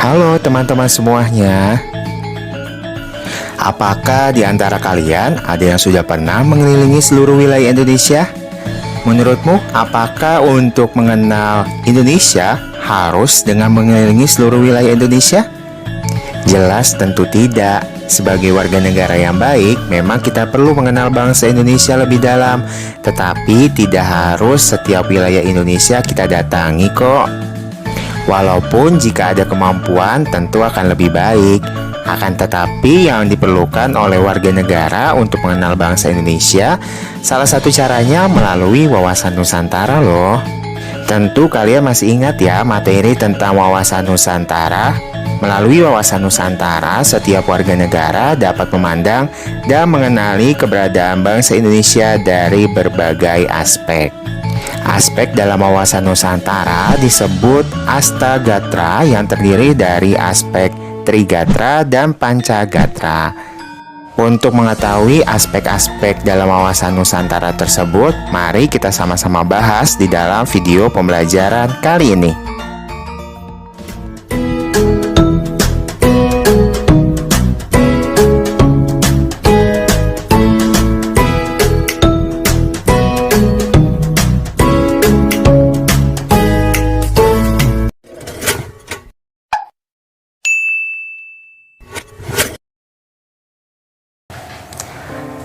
Halo teman-teman semuanya. Apakah di antara kalian ada yang sudah pernah mengelilingi seluruh wilayah Indonesia? Menurutmu, apakah untuk mengenal Indonesia harus dengan mengelilingi seluruh wilayah Indonesia? Jelas tentu tidak. Sebagai warga negara yang baik, memang kita perlu mengenal bangsa Indonesia lebih dalam. Tetapi tidak harus setiap wilayah Indonesia kita datangi kok. Walaupun jika ada kemampuan tentu akan lebih baik. Akan tetapi yang diperlukan oleh warga negara untuk mengenal bangsa Indonesia, salah satu caranya melalui wawasan Nusantara loh. Tentu kalian masih ingat ya materi tentang wawasan Nusantara. Melalui wawasan Nusantara, setiap warga negara dapat memandang dan mengenali keberadaan bangsa Indonesia dari berbagai aspek. Aspek dalam wawasan Nusantara disebut Astagatra yang terdiri dari aspek Trigatra dan Pancagatra. Untuk mengetahui aspek-aspek dalam wawasan Nusantara tersebut, mari kita sama-sama bahas di dalam video pembelajaran kali ini.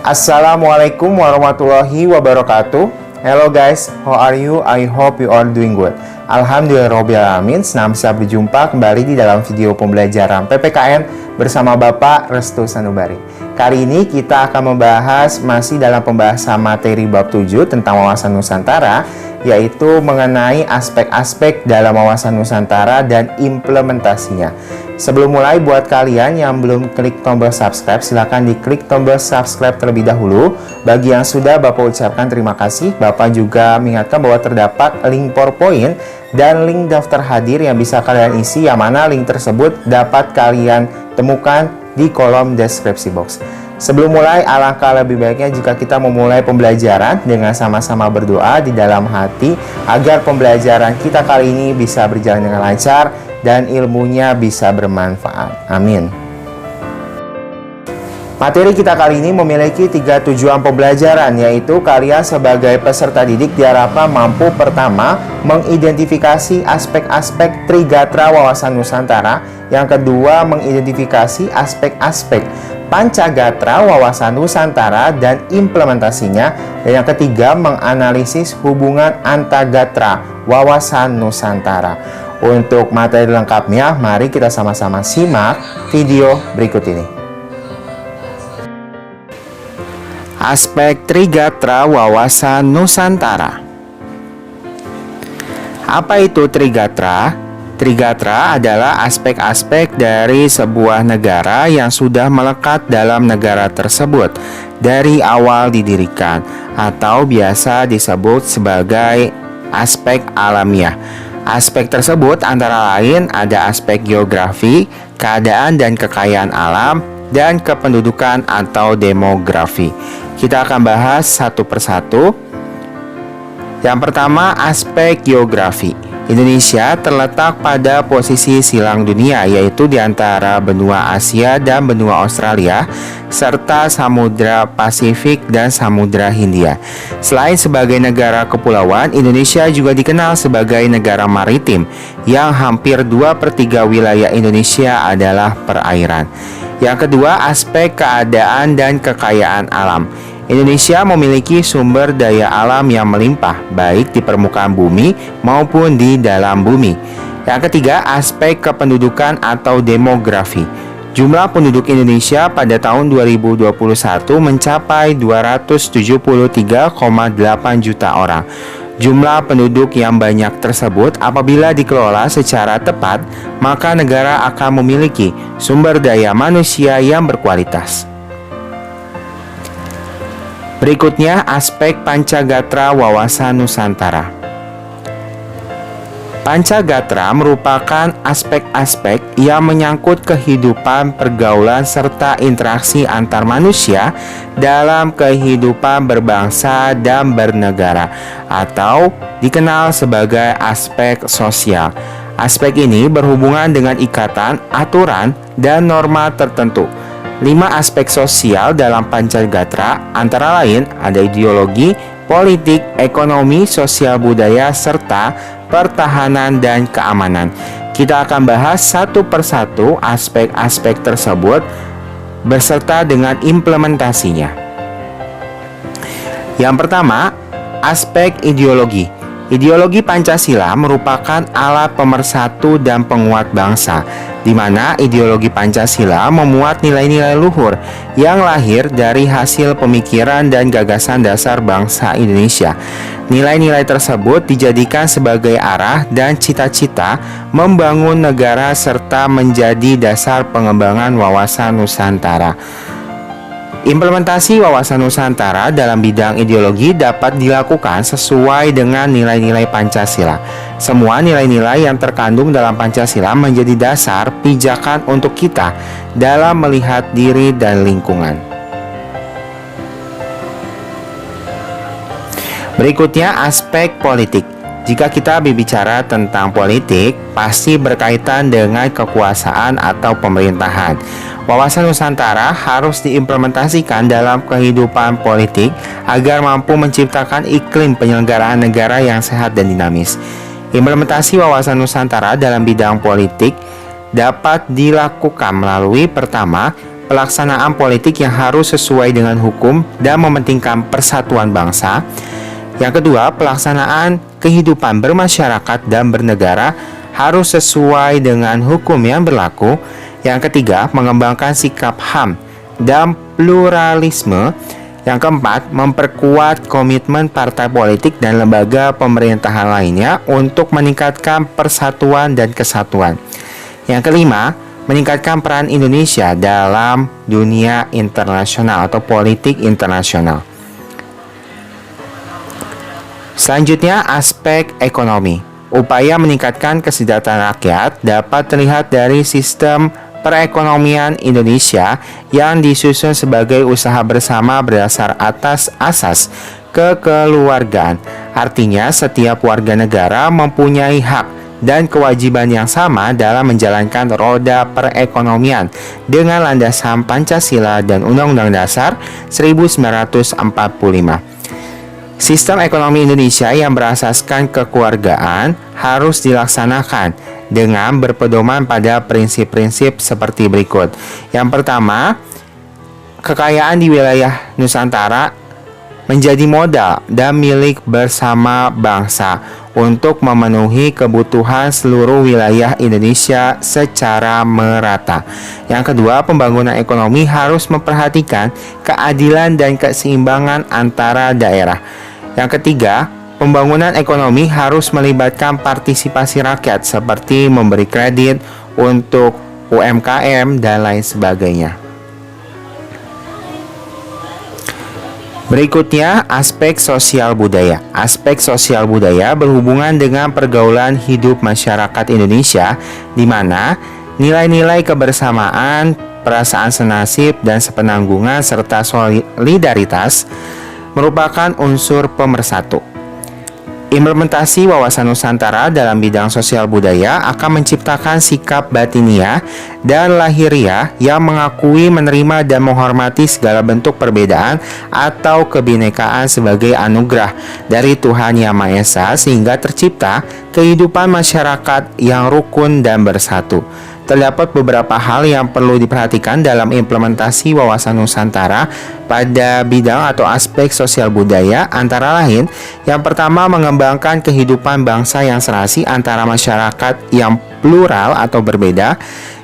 Assalamualaikum warahmatullahi wabarakatuh. Hello guys, how are you? I hope you are doing good. Alhamdulillahirobbilalamin, senang bisa berjumpa kembali di dalam video pembelajaran PPKN bersama Bapak Restu Sanubari. Kali ini kita akan membahas masih dalam pembahasan materi bab 7 tentang wawasan Nusantara, yaitu mengenai aspek-aspek dalam wawasan Nusantara dan implementasinya. Sebelum mulai, buat kalian yang belum klik tombol subscribe, silahkan diklik tombol subscribe terlebih dahulu. Bagi yang sudah, Bapak ucapkan terima kasih. Bapak juga mengingatkan bahwa terdapat link PowerPoint dan link daftar hadir yang bisa kalian isi, yang mana link tersebut dapat kalian temukan di kolom deskripsi box. Sebelum mulai, alangkah lebih baiknya jika kita memulai pembelajaran dengan sama-sama berdoa di dalam hati agar pembelajaran kita kali ini bisa berjalan dengan lancar dan ilmunya bisa bermanfaat. Amin. Materi kita kali ini memiliki 3 tujuan pembelajaran, yaitu kalian sebagai peserta didik diharapkan mampu pertama mengidentifikasi aspek-aspek Trigatra wawasan Nusantara, yang kedua mengidentifikasi aspek-aspek Pancagatra wawasan Nusantara dan implementasinya, dan yang ketiga menganalisis hubungan Antagatra wawasan Nusantara. Untuk materi lengkapnya, mari kita sama-sama simak video berikut ini. Aspek Trigatra wawasan Nusantara. Apa itu Trigatra? Trigatra adalah aspek-aspek dari sebuah negara yang sudah melekat dalam negara tersebut dari awal didirikan, atau biasa disebut sebagai aspek alamiah. Aspek tersebut antara lain ada aspek geografi, keadaan dan kekayaan alam, dan kependudukan atau demografi. Kita akan bahas satu persatu. Yang pertama, aspek geografi. Indonesia terletak pada posisi silang dunia, yaitu di antara benua Asia dan benua Australia, serta Samudra Pasifik dan Samudra Hindia. Selain sebagai negara kepulauan, Indonesia juga dikenal sebagai negara maritim, yang hampir 2/3 wilayah Indonesia adalah perairan. Yang kedua, aspek keadaan dan kekayaan alam. Indonesia memiliki sumber daya alam yang melimpah, baik di permukaan bumi maupun di dalam bumi. Yang ketiga, aspek kependudukan atau demografi. Jumlah penduduk Indonesia pada tahun 2021 mencapai 273,8 juta orang. Jumlah penduduk yang banyak tersebut apabila dikelola secara tepat, maka negara akan memiliki sumber daya manusia yang berkualitas. Berikutnya, aspek Pancagatra wawasan Nusantara. Pancagatra merupakan aspek-aspek yang menyangkut kehidupan, pergaulan, serta interaksi antar manusia dalam kehidupan berbangsa dan bernegara, atau dikenal sebagai aspek sosial. Aspek ini berhubungan dengan ikatan, aturan, dan norma tertentu. 5 aspek sosial dalam Pancagatra antara lain ada ideologi, politik, ekonomi, sosial budaya, serta pertahanan dan keamanan. Kita akan bahas satu persatu aspek-aspek tersebut beserta dengan implementasinya. Yang pertama, aspek ideologi. Ideologi Pancasila merupakan alat pemersatu dan penguat bangsa, di mana ideologi Pancasila memuat nilai-nilai luhur yang lahir dari hasil pemikiran dan gagasan dasar bangsa Indonesia. Nilai-nilai tersebut dijadikan sebagai arah dan cita-cita membangun negara serta menjadi dasar pengembangan wawasan Nusantara. Implementasi wawasan Nusantara dalam bidang ideologi dapat dilakukan sesuai dengan nilai-nilai Pancasila. Semua nilai-nilai yang terkandung dalam Pancasila menjadi dasar pijakan untuk kita dalam melihat diri dan lingkungan. Berikutnya, aspek politik. Jika kita berbicara tentang politik, pasti berkaitan dengan kekuasaan atau pemerintahan. Wawasan Nusantara harus diimplementasikan dalam kehidupan politik agar mampu menciptakan iklim penyelenggaraan negara yang sehat dan dinamis. Implementasi wawasan Nusantara dalam bidang politik dapat dilakukan melalui pertama, pelaksanaan politik yang harus sesuai dengan hukum dan mementingkan persatuan bangsa. Yang kedua, pelaksanaan kehidupan bermasyarakat dan bernegara harus sesuai dengan hukum yang berlaku. Yang ketiga, mengembangkan sikap HAM dan pluralisme. Yang keempat, memperkuat komitmen partai politik dan lembaga pemerintahan lainnya untuk meningkatkan persatuan dan kesatuan. Yang kelima, meningkatkan peran Indonesia dalam dunia internasional atau politik internasional. Selanjutnya, aspek ekonomi. Upaya meningkatkan kesejahteraan rakyat dapat terlihat dari sistem perekonomian Indonesia yang disusun sebagai usaha bersama berdasar atas asas kekeluargaan. Artinya, setiap warga negara mempunyai hak dan kewajiban yang sama dalam menjalankan roda perekonomian dengan landasan Pancasila dan Undang-Undang Dasar 1945. Sistem ekonomi Indonesia yang berasaskan kekeluargaan harus dilaksanakan dengan berpedoman pada prinsip-prinsip seperti berikut. Yang pertama, kekayaan di wilayah Nusantara menjadi modal dan milik bersama bangsa untuk memenuhi kebutuhan seluruh wilayah Indonesia secara merata. Yang kedua, pembangunan ekonomi harus memperhatikan keadilan dan keseimbangan antara daerah. Yang ketiga, pembangunan ekonomi harus melibatkan partisipasi rakyat seperti memberi kredit untuk UMKM dan lain sebagainya. Berikutnya, aspek sosial budaya. Aspek sosial budaya berhubungan dengan pergaulan hidup masyarakat Indonesia, di mana nilai-nilai kebersamaan, perasaan senasib, dan sepenanggungan serta solidaritas merupakan unsur pemersatu. Implementasi wawasan Nusantara dalam bidang sosial budaya akan menciptakan sikap batiniah dan lahiriah yang mengakui, menerima, dan menghormati segala bentuk perbedaan atau kebinekaan sebagai anugerah dari Tuhan Yang Maha Esa, sehingga tercipta kehidupan masyarakat yang rukun dan bersatu. Terdapat beberapa hal yang perlu diperhatikan dalam implementasi wawasan Nusantara pada bidang atau aspek sosial budaya, antara lain, yang pertama, mengembangkan kehidupan bangsa yang serasi antara masyarakat yang plural atau berbeda.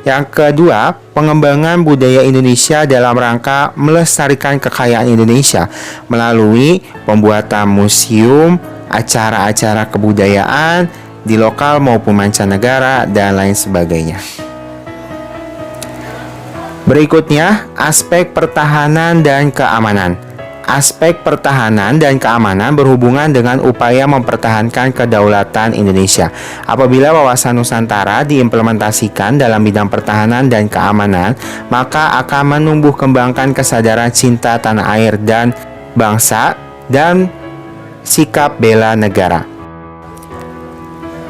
Yang kedua, pengembangan budaya Indonesia dalam rangka melestarikan kekayaan Indonesia melalui pembuatan museum, acara-acara kebudayaan di lokal maupun mancanegara, dan lain sebagainya. Berikutnya, aspek pertahanan dan keamanan. Aspek pertahanan dan keamanan berhubungan dengan upaya mempertahankan kedaulatan Indonesia. Apabila wawasan Nusantara diimplementasikan dalam bidang pertahanan dan keamanan, maka akan menumbuh kembangkan kesadaran cinta tanah air dan bangsa dan sikap bela negara.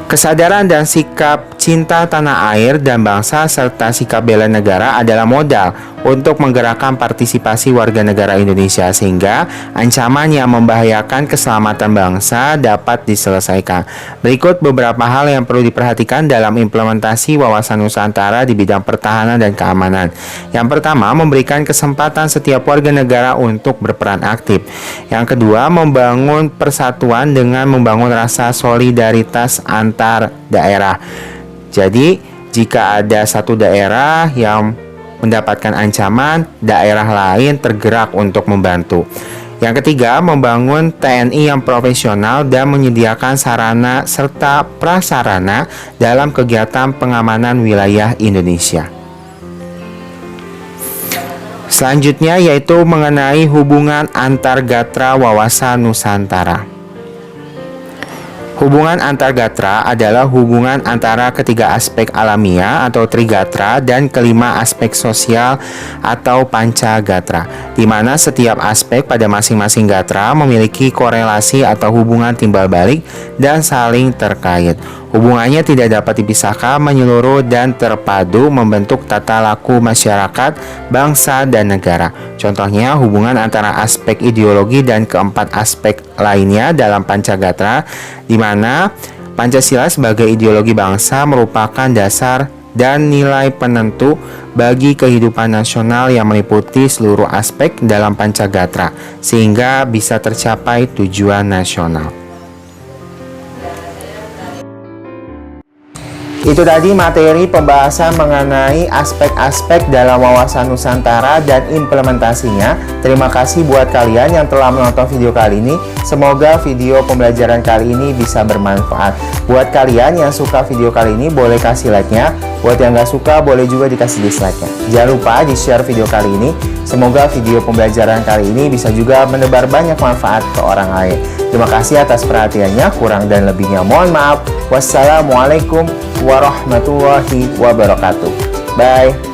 Kesadaran dan sikap cinta tanah air dan bangsa serta sikap bela negara adalah modal untuk menggerakkan partisipasi warga negara Indonesia sehingga ancaman yang membahayakan keselamatan bangsa dapat diselesaikan. Berikut beberapa hal yang perlu diperhatikan dalam implementasi wawasan Nusantara di bidang pertahanan dan keamanan. Yang pertama, memberikan kesempatan setiap warga negara untuk berperan aktif. Yang kedua, membangun persatuan dengan membangun rasa solidaritas antar daerah. Jadi, jika ada satu daerah yang mendapatkan ancaman, daerah lain tergerak untuk membantu. Yang ketiga, membangun TNI yang profesional dan menyediakan sarana serta prasarana dalam kegiatan pengamanan wilayah Indonesia. Selanjutnya yaitu mengenai hubungan antar gatra wawasan Nusantara. Hubungan antar gatra adalah hubungan antara ketiga aspek alamiah atau trigatra dan kelima aspek sosial atau pancagatra, di mana setiap aspek pada masing-masing gatra memiliki korelasi atau hubungan timbal balik dan saling terkait. Hubungannya tidak dapat dipisahkan, menyeluruh dan terpadu membentuk tata laku masyarakat, bangsa, dan negara. Contohnya hubungan antara aspek ideologi dan keempat aspek lainnya dalam Pancagatra, di mana Pancasila sebagai ideologi bangsa merupakan dasar dan nilai penentu bagi kehidupan nasional yang meliputi seluruh aspek dalam Pancagatra, sehingga bisa tercapai tujuan nasional. Itu tadi materi pembahasan mengenai aspek-aspek dalam wawasan Nusantara dan implementasinya. Terima kasih buat kalian yang telah menonton video kali ini. Semoga video pembelajaran kali ini bisa bermanfaat. Buat kalian yang suka video kali ini, boleh kasih like-nya. Buat yang gak suka, boleh juga dikasih dislike-nya. Jangan lupa di-share video kali ini. Semoga video pembelajaran kali ini bisa juga menebar banyak manfaat ke orang lain. Terima kasih atas perhatiannya. Kurang dan lebihnya mohon maaf. Wassalamualaikum warahmatullahi wabarakatuh. Bye.